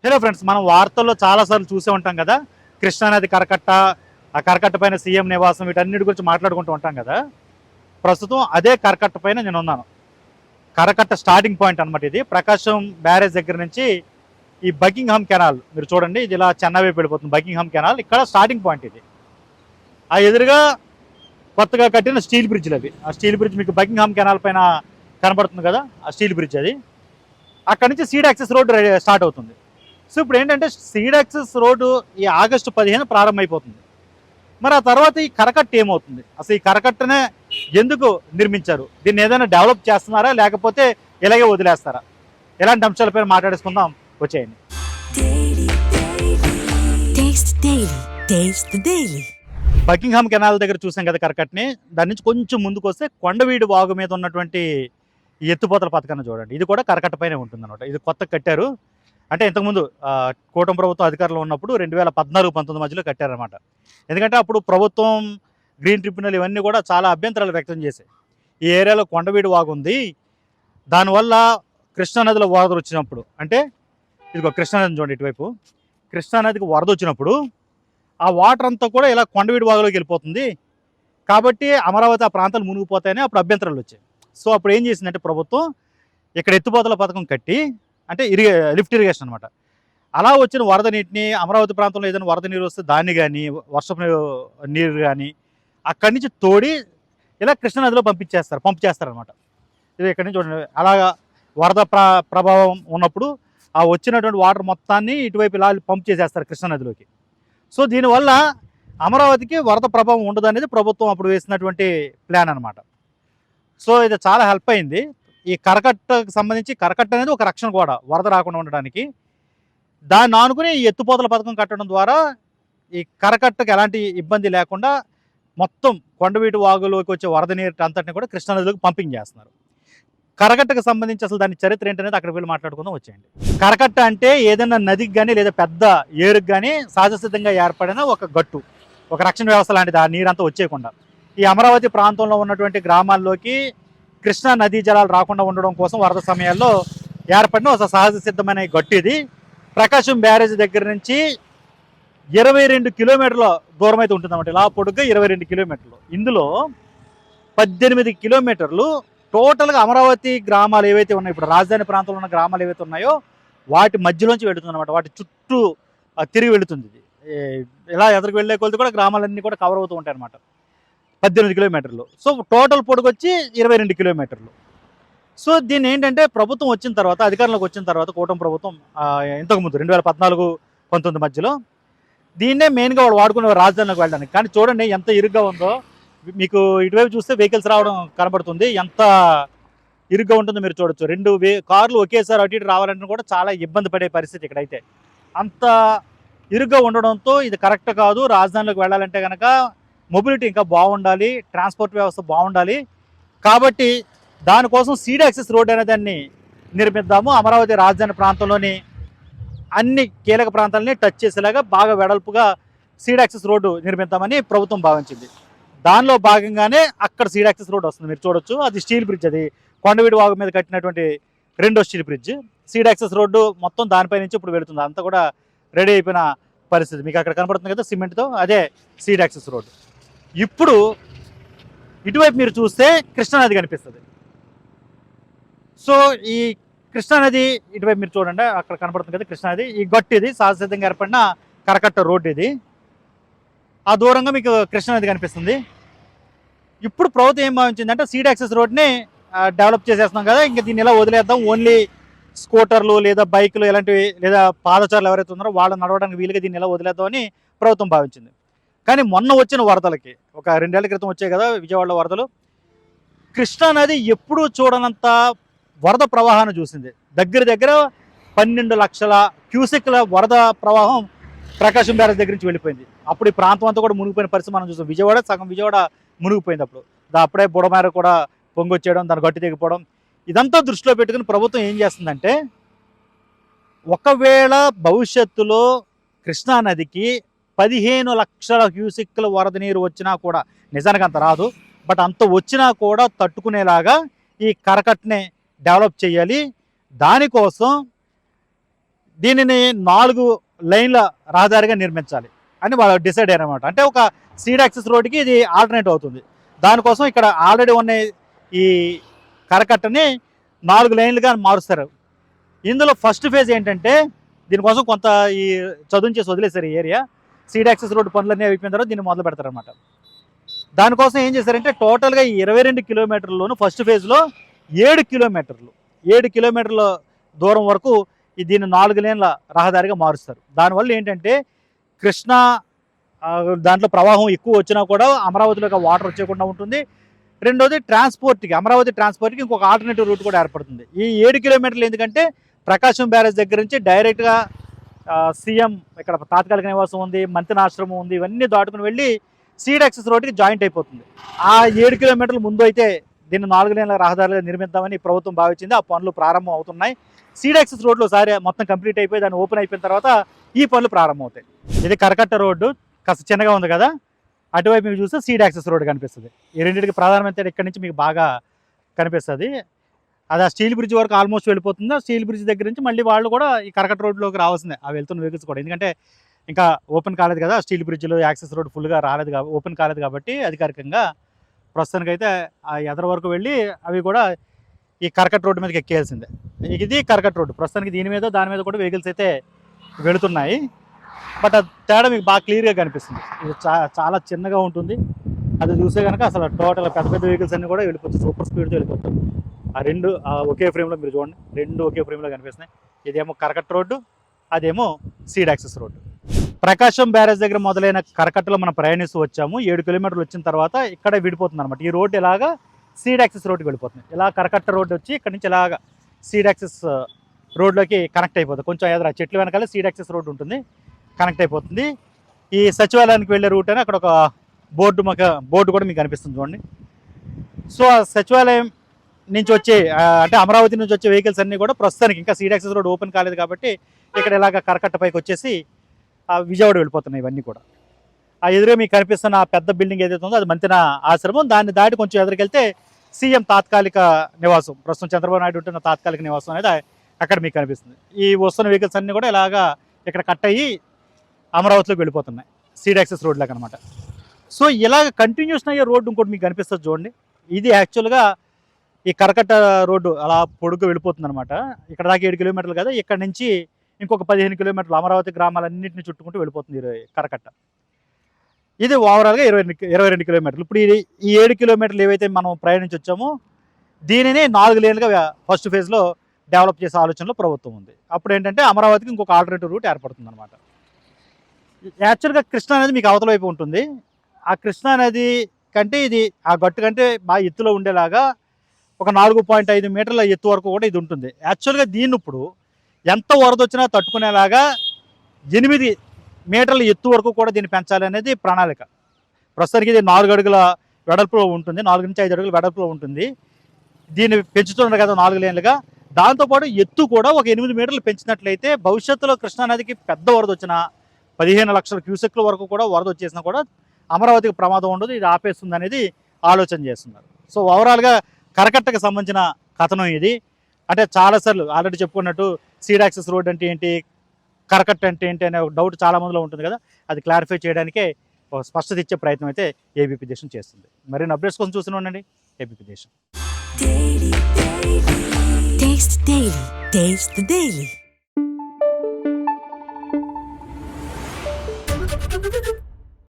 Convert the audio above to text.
Hello friends, మనం వార్తల్లో చాలాసార్లు చూసే ఉంటాం కదా. కృష్ణానది కరకట్ట, ఆ కరకట్ట పైన సీఎం నివాసం, వీటన్నిటి గురించి మాట్లాడుకుంటూ ఉంటాం కదా. ప్రస్తుతం అదే కరకట్ట పైన నేను ఉన్నాను. కరకట్ట స్టార్టింగ్ పాయింట్ అనమాట ఇది. ప్రకాశం బ్యారేజ్ దగ్గర నుంచి ఈ బకింగ్హామ్ కెనాల్ మీరు చూడండి, ఇది ఇలా చెన్నై వైపు వెళ్ళిపోతుంది. బకింగ్హామ్ కెనాల్ ఇక్కడ స్టార్టింగ్ పాయింట్ ఇది. ఆ ఎదురుగా కొత్తగా కట్టిన స్టీల్ బ్రిడ్జ్లు అవి. ఆ స్టీల్ బ్రిడ్జ్ మీకు బకింగ్హామ్ కెనాల్ పైన కనబడుతుంది కదా, ఆ స్టీల్ బ్రిడ్జ్ అది. అక్కడ నుంచి సీడ్ యాక్సెస్ రోడ్ స్టార్ట్ అవుతుంది. సో ఇప్పుడు ఏంటంటే సీడ్ యాక్సెస్ రోడ్డు ఈ ఆగస్టు 15 ప్రారంభమైపోతుంది. మరి ఆ తర్వాత ఈ కరకట్ట ఏమవుతుంది, అసలు ఈ కరకట్టనే ఎందుకు నిర్మించారు, దీన్ని ఏదైనా డెవలప్ చేస్తున్నారా లేకపోతే ఇలాగే వదిలేస్తారా? ఎలాంటి అంశాలపైన మాట్లాడేసుకుందాం, వచ్చేయండి. బకింగ్హామ్ కెనాల్ దగ్గర చూసాం కదా కరకట్టని. దాని నుంచి కొంచెం ముందుకు వస్తే కొండవీడు వాగు మీద ఉన్నటువంటి ఈ ఎత్తుపోతల పథకాన్ని చూడండి. ఇది కూడా కరకట్ట పైనే ఉంటుంది అనమాట. ఇది కొత్త కట్టారు, అంటే ఇంతకుముందు కూటమి ప్రభుత్వం అధికారంలో ఉన్నప్పుడు 2014-19 మధ్యలో కట్టారనమాట. ఎందుకంటే అప్పుడు ప్రభుత్వం, గ్రీన్ ట్రిబ్యునల్ ఇవన్నీ కూడా చాలా అభ్యంతరాలు వ్యక్తం చేశాయి. ఈ ఏరియాలో కొండవీడు వాగు ఉంది, దానివల్ల కృష్ణానదిలో వరద వచ్చినప్పుడు, అంటే ఇదిగో కృష్ణానది చూడండి ఇటువైపు, కృష్ణానదికి వరద వచ్చినప్పుడు ఆ వాటర్ అంతా కూడా ఇలా కొండవీడు వాగులోకి వెళ్ళిపోతుంది, కాబట్టి అమరావతి ఆ ప్రాంతాలు మునిగిపోతాయని అప్పుడు అభ్యంతరాలు వచ్చాయి. సో అప్పుడు ఏం చేసిందంటే ప్రభుత్వం ఇక్కడ ఎత్తుపోతల పథకం కట్టి, అంటే లిఫ్ట్ ఇరిగేషన్ అనమాట. అలా వచ్చిన వరద నీటిని అమరావతి ప్రాంతంలో ఏదైనా వరద నీరు వస్తే దాన్ని కానీ, వర్షపు నీరు కానీ అక్కడి నుంచి తోడి ఇలా కృష్ణానదిలో పంపు చేస్తారనమాట. ఇది ఇక్కడి నుంచి చూడండి, అలాగా వరద ప్రభావం ఉన్నప్పుడు ఆ వచ్చినటువంటి వాటర్ మొత్తాన్ని ఇటువైపు ఇలా పంప్ చేసేస్తారు కృష్ణానదిలోకి. సో దీనివల్ల అమరావతికి వరద ప్రభావం ఉండదు అనేది ప్రభుత్వం అప్పుడు వేసినటువంటి ప్లాన్ అనమాట. సో ఇది చాలా హెల్ప్ అయింది. ఈ కరకట్టకు సంబంధించి, కరకట్ట అనేది ఒక రక్షణ కూడా వరద రాకుండా ఉండడానికి. దాన్ని ఆనుకుని ఈ ఎత్తుపోతల పథకం కట్టడం ద్వారా ఈ కరకట్టకు ఎలాంటి ఇబ్బంది లేకుండా మొత్తం కొండవీటి వాగులోకి వచ్చే వరద నీరు అంతటిని కూడా కృష్ణానదిలోకి పంపింగ్ చేస్తున్నారు. కరకట్టకు సంబంధించి అసలు దాని చరిత్ర ఏంటనేది అక్కడికి వెళ్ళి మాట్లాడుకుందాం, వచ్చేయండి. కరకట్ట అంటే ఏదైనా నదికి కానీ లేదా పెద్ద ఏరుకు కానీ సహజసిద్ధంగా ఏర్పడిన ఒక గట్టు, ఒక రక్షణ వ్యవస్థ లాంటిది, ఆ నీరంతా వచ్చేయకుండా. ఈ అమరావతి ప్రాంతంలో ఉన్నటువంటి గ్రామాల్లోకి కృష్ణా నదీ జలాలు రాకుండా ఉండడం కోసం వరద సమయాల్లో ఏర్పడిన ఒక సహజ సిద్ధమైన గట్టు ఇది. ప్రకాశం బ్యారేజ్ దగ్గర నుంచి 22 కిలోమీటర్ల దూరం అయితే ఉంటుంది అన్నమాట. ఇలా పొడుగ్గా 22 కిలోమీటర్లు. ఇందులో 18 కిలోమీటర్లు టోటల్గా అమరావతి గ్రామాలు ఏవైతే ఉన్నాయో, ఇప్పుడు రాజధాని ప్రాంతంలో ఉన్న గ్రామాలు ఏవైతే ఉన్నాయో వాటి మధ్యలోంచి వెళుతుంది అనమాట. వాటి చుట్టూ తిరిగి వెళుతుంది ఇది. ఇలా ఎదురుకు వెళ్ళే కొలది కూడా గ్రామాలన్నీ కూడా కవర్ అవుతూ ఉంటాయి అనమాట. 18 కిలోమీటర్లు. సో టోటల్ పొడుగు వచ్చి 22 కిలోమీటర్లు. సో దీన్ని ఏంటంటే ప్రభుత్వం వచ్చిన తర్వాత, అధికారంలోకి వచ్చిన తర్వాత, కూటమి ప్రభుత్వం ఇంతకుముందు 2014-19 మధ్యలో దీన్నే మెయిన్గా వాళ్ళు వాడుకునే రాజధానిలోకి వెళ్ళడానికి. కానీ చూడండి ఎంత ఇరుగ్గా ఉందో. మీకు ఇటువైపు చూస్తే వెహికల్స్ రావడం కనబడుతుంది, ఎంత ఇరుగ్గా ఉంటుందో మీరు చూడొచ్చు. 2 కార్లు ఒకేసారి అటు ఇటు రావాలంటే కూడా చాలా ఇబ్బంది పడే పరిస్థితి ఇక్కడైతే. అంత ఇరుగ్గా ఉండడంతో ఇది కరెక్ట్ కాదు. రాజధానిలోకి వెళ్ళాలంటే కనుక మొబిలిటీ ఇంకా బాగుండాలి, ట్రాన్స్పోర్ట్ వ్యవస్థ బాగుండాలి. కాబట్టి దానికోసం సీడ్ యాక్సెస్ రోడ్ అనే దాన్ని నిర్మిద్దాము, అమరావతి రాజధాని ప్రాంతంలోని అన్ని కీలక ప్రాంతాలని టచ్ చేసేలాగా బాగా వెడల్పుగా సీడ్ యాక్సెస్ రోడ్డు నిర్మిద్దామని ప్రభుత్వం భావించింది. దానిలో భాగంగానే అక్కడ సీడ్ యాక్సెస్ రోడ్ వస్తుంది, మీరు చూడొచ్చు. అది స్టీల్ బ్రిడ్జ్, అది కొండవీడి వాగు మీద కట్టినటువంటి 2వ steel bridge. Seed access road మొత్తం దానిపై నుంచి ఇప్పుడు వెళుతుంది. అంతా కూడా రెడీ అయిపోయిన పరిస్థితి మీకు అక్కడ కనబడుతుంది కదా సిమెంట్తో, అదే సీడ్ యాక్సెస్ రోడ్డు. ఇప్పుడు ఇటువైపు మీరు చూస్తే కృష్ణానది కనిపిస్తుంది. సో ఈ కృష్ణానది ఇటువైపు మీరు చూడండి, అక్కడ కనబడుతుంది కదా కృష్ణానది. ఈ గట్టు ఇది సహజసిద్ధంగా ఏర్పడిన కరకట్ట రోడ్డు ఇది. ఆ దూరంగా మీకు కృష్ణానది కనిపిస్తుంది. ఇప్పుడు ప్రభుత్వం ఏం భావించిందంటే సీడ్ యాక్సెస్ రోడ్ని డెవలప్ చేసేస్తున్నాం కదా, ఇంకా దీన్ని ఇలా వదిలేద్దాం, ఓన్లీ స్కూటర్లు లేదా బైకులు ఇలాంటివి లేదా పాదచారులు ఎవరైతే ఉన్నారో వాళ్ళు నడవడానికి వీలుగా దీన్ని ఇలా వదిలేద్దామని ప్రభుత్వం భావించింది. కానీ మొన్న వచ్చిన వరదలకి, ఒక 2 ఏళ్ల క్రితం వచ్చాయి కదా విజయవాడలో వరదలు, కృష్ణానది ఎప్పుడూ చూడనంత వరద ప్రవాహాన్ని చూసింది. దగ్గర 12 లక్షల క్యూసెక్ల వరద ప్రవాహం ప్రకాశం బ్యారేజ్ దగ్గర నుంచి వెళ్ళిపోయింది. అప్పుడు ఈ ప్రాంతం అంతా కూడా మునిగిపోయిన పరిస్థితి మనం చూసాం. సగం విజయవాడ మునిగిపోయింది. అప్పుడే బుడమేర కూడా పొంగొచ్చేయడం, దాని గట్టి తెగిపోవడం, ఇదంతా దృష్టిలో పెట్టుకుని ప్రభుత్వం ఏం చేస్తుందంటే, ఒకవేళ భవిష్యత్తులో కృష్ణానదికి 15 లక్షల క్యూసెక్ల వరద నీరు వచ్చినా కూడా, నిజానికి అంత రాదు, బట్ అంత వచ్చినా కూడా తట్టుకునేలాగా ఈ కరకట్టని డెవలప్ చేయాలి. దానికోసం దీనిని 4 లైన్ల రహదారిగా నిర్మించాలి అని వాళ్ళు డిసైడ్ అయ్యారన్నమాట. అంటే ఒక సీడ్ యాక్సెస్ రోడ్డుకి ఇది ఆల్టర్నేట్ అవుతుంది. దానికోసం ఇక్కడ ఆల్రెడీ ఉన్న ఈ కరకట్టని 4 లైన్లుగా మారుస్తారు. ఇందులో ఫస్ట్ ఫేజ్ ఏంటంటే దీనికోసం కొంత ఈ చదును చేసి వదిలేశారు ఈ ఏరియా. సీడ్ యాక్సెస్ రోడ్డు పనులన్నీ అయిపోయిన తర్వాత దీన్ని మొదలు పెడతారనమాట. దానికోసం ఏం చేశారంటే టోటల్గా ఈ 22 కిలోమీటర్లలోను ఫస్ట్ ఫేజ్లో 7 కిలోమీటర్ల దూరం వరకు దీన్ని 4 లేన్ల రహదారిగా మారుస్తారు. దానివల్ల ఏంటంటే కృష్ణా దాంట్లో ప్రవాహం ఎక్కువ వచ్చినా కూడా అమరావతిలోకి వాటర్ వచ్చేయకుండా ఉంటుంది. రెండోది అమరావతి ట్రాన్స్పోర్ట్కి ఇంకొక ఆల్టర్నేటివ్ రూట్ కూడా ఏర్పడుతుంది. ఈ 7 కిలోమీటర్లు ఎందుకంటే ప్రకాశం బ్యారేజ్ దగ్గర నుంచి డైరెక్ట్గా సీఎం ఇక్కడ తాత్కాలిక నివాసం ఉంది, మంత్రినాశ్రమం ఉంది, ఇవన్నీ దాటుకుని వెళ్ళి సీడ్ యాక్సెస్ రోడ్డుకి జాయింట్ అయిపోతుంది. ఆ 7 కిలోమీటర్ల ముందు అయితే దీన్ని 4 లేన్ల రహదారులుగా నిర్మిద్దామని ప్రభుత్వం భావించింది. ఆ పనులు ప్రారంభం అవుతున్నాయి. సీడ్ యాక్సెస్ రోడ్లు ఒకసారి మొత్తం కంప్లీట్ అయిపోయి దాన్ని ఓపెన్ అయిపోయిన తర్వాత ఈ పనులు ప్రారంభం అవుతాయి. ఇది కరకట్ట రోడ్డు కాస్త చిన్నగా ఉంది కదా, అటువైపు మీకు చూస్తే సీడ్ యాక్సెస్ రోడ్డు కనిపిస్తుంది. ఈ రెండింటికి ప్రధానమైన ఇక్కడ నుంచి మీకు బాగా కనిపిస్తుంది. అది ఆ స్టీల్ బ్రిడ్జ్ వరకు ఆల్మోస్ట్ వెళ్ళిపోతుంది. స్టీల్ బ్రిడ్జ్ దగ్గర నుంచి మళ్ళీ వాళ్ళు కూడా ఈ కరకట్ట రోడ్లోకి రావాల్సిందే ఆ వెళ్తున్న వెహికల్స్ కూడా. ఎందుకంటే ఇంకా ఓపెన్ కాలేదు కదా, స్టీల్ బ్రిడ్జ్లో యాక్సెస్ రోడ్ ఫుల్గా ఓపెన్ కాలేదు కాబట్టి అధికారికంగా ప్రస్తుతానికైతే ఆ ఎదర వరకు వెళ్ళి అవి కూడా ఈ కరకట్ట రోడ్డు మీదకి ఎక్కేయాల్సిందే. ఇది కరకట్ట రోడ్డు ప్రస్తుతానికి దాని మీద కూడా వెహికల్స్ అయితే వెళుతున్నాయి. బట్ ఆ తేడా మీకు బాగా క్లియర్గా కనిపిస్తుంది. ఇది చాలా చిన్నగా ఉంటుంది. అది చూస్తే కనుక అసలు టోటల్ పెద్ద వెహికల్స్ అన్నీ కూడా వెళ్ళిపోవచ్చు, సూపర్ స్పీడ్తో వెళ్ళిపోతాయి. ఆ రెండు ఒకే ఫ్రేమ్లో మీరు చూడండి, రెండు ఒకే ఫ్రేమ్లో కనిపిస్తున్నాయి. ఇదేమో కరకట్ట రోడ్డు, అదేమో సీడ్ యాక్సెస్ రోడ్డు. ప్రకాశం బ్యారేజ్ దగ్గర మొదలైన కరకట్టలో మనం ప్రయాణిస్తూ వచ్చాము. 7 కిలోమీటర్లు వచ్చిన తర్వాత ఇక్కడ విడిపోతుంది అనమాట. ఈ రోడ్డు ఇలాగా సీడ్ యాక్సెస్ రోడ్డుకి వెళ్ళిపోతుంది. ఇలా కరకట్ట రోడ్డు వచ్చి ఇక్కడ నుంచి ఇలాగా సీడ్ యాక్సెస్ రోడ్లోకి కనెక్ట్ అయిపోతుంది. కొంచెం ఎదురు చెట్ల వెనకాల సీడ్ యాక్సెస్ రోడ్డు ఉంటుంది, కనెక్ట్ అయిపోతుంది. ఈ సచివాలయానికి వెళ్ళే రూట్ అని అక్కడ ఒక బోర్డు కూడా మీకు కనిపిస్తుంది చూడండి. సో ఆ సచివాలయం నుంచి వచ్చే అంటే అమరావతి నుంచి వచ్చే వెహికల్స్ అన్నీ కూడా ప్రస్తుతానికి ఇంకా సీడ్ యాక్సెస్ రోడ్ ఓపెన్ కాలేదు కాబట్టి ఇక్కడ ఇలాగ కరకట్ట పైకి వచ్చేసి విజయవాడ వెళ్ళిపోతున్నాయి ఇవన్నీ కూడా. ఆ ఎదురుగా మీకు కనిపిస్తున్న ఆ పెద్ద బిల్డింగ్ ఏదైతే ఉందో అది మంతెన ఆశ్రమం. దాన్ని దాటి కొంచెం ఎదురుకెళ్తే సీఎం తాత్కాలిక నివాసం, ప్రస్తుతం చంద్రబాబు నాయుడు ఉంటున్న తాత్కాలిక నివాసం అనేది అక్కడ మీకు కనిపిస్తుంది. ఈ వస్తున్న వెహికల్స్ అన్నీ కూడా ఇలాగా ఇక్కడ కట్ అయ్యి అమరావతిలోకి వెళ్ళిపోతున్నాయి సీడ్ యాక్సెస్ రోడ్లోకి అనమాట. సో ఇలాగ కంటిన్యూషన్ అయ్యే రోడ్డు ఇంకోటి మీకు కనిపిస్తుంది చూడండి. ఇది యాక్చువల్గా ఈ కరకట్ట రోడ్డు అలా పొడుగు వెళ్ళిపోతుంది అనమాట. ఇక్కడ దాకా 7 కిలోమీటర్లు కదా, ఇక్కడ నుంచి ఇంకొక 15 కిలోమీటర్లు అమరావతి గ్రామాలన్నింటినీ చుట్టుకుంటూ వెళ్ళిపోతుంది కరకట్ట. ఇది ఓవరాల్గా 22 కిలోమీటర్లు. ఇప్పుడు ఈ 7 కిలోమీటర్లు ఏవైతే మనం ప్రయాణించి వచ్చామో దీనిని 4 లేన్లుగా ఫస్ట్ ఫేజ్లో డెవలప్ చేసే ఆలోచనలో ప్రభుత్వం ఉంది. అప్పుడు ఏంటంటే అమరావతికి ఇంకొక ఆల్టర్నేటివ్ రూట్ ఏర్పడుతుంది అనమాట. యాక్చువల్గా కృష్ణా నది మీకు అవతల వైపు ఉంటుంది. ఆ కృష్ణా నది కంటే ఇది ఆ గట్టు కంటే బాగా ఎత్తులో ఉండేలాగా ఒక 4.5 మీటర్ల ఎత్తు వరకు కూడా ఇది ఉంటుంది. యాక్చువల్గా దీన్ని ఇప్పుడు ఎంత వరద వచ్చినా తట్టుకునేలాగా 8 మీటర్ల ఎత్తు వరకు కూడా దీన్ని పెంచాలి అనేది ప్రణాళిక. ప్రస్తుతానికి ఇది 4 అడుగుల వెడల్పులో ఉంటుంది, 4 నుంచి 5 అడుగుల వెడల్పులో ఉంటుంది. దీన్ని పెంచుతున్నారు కదా 4 లేన్లుగా. దాంతోపాటు ఎత్తు కూడా ఒక 8 మీటర్లు పెంచినట్లయితే భవిష్యత్తులో కృష్ణానదికి పెద్ద వరద వచ్చినా 15 లక్షల క్యూసెక్ల వరకు కూడా వరద వచ్చేసినా కూడా అమరావతికి ప్రమాదం ఉండదు, ఇది ఆపేస్తుంది అనేది ఆలోచన చేస్తున్నారు. సో ఓవరాల్గా కరకట్టకు సంబంధించిన కథనం ఇది. అంటే చాలాసార్లు ఆల్రెడీ చెప్పుకున్నట్టు సీడ్ యాక్సెస్ రోడ్ అంటే ఏంటి, కరకట్ట అంటే ఏంటి అనే ఒక డౌట్ చాలా మందిలో ఉంటుంది కదా, అది క్లారిఫై చేయడానికే ఒక స్పష్టత ఇచ్చే ప్రయత్నం అయితే ఏబీపీ దేశం చేస్తుంది. మరిన్ని అప్డేట్స్ కోసం చూస్తూనే ఉండండి ఏబీపీ దేశం. Taste the Daily.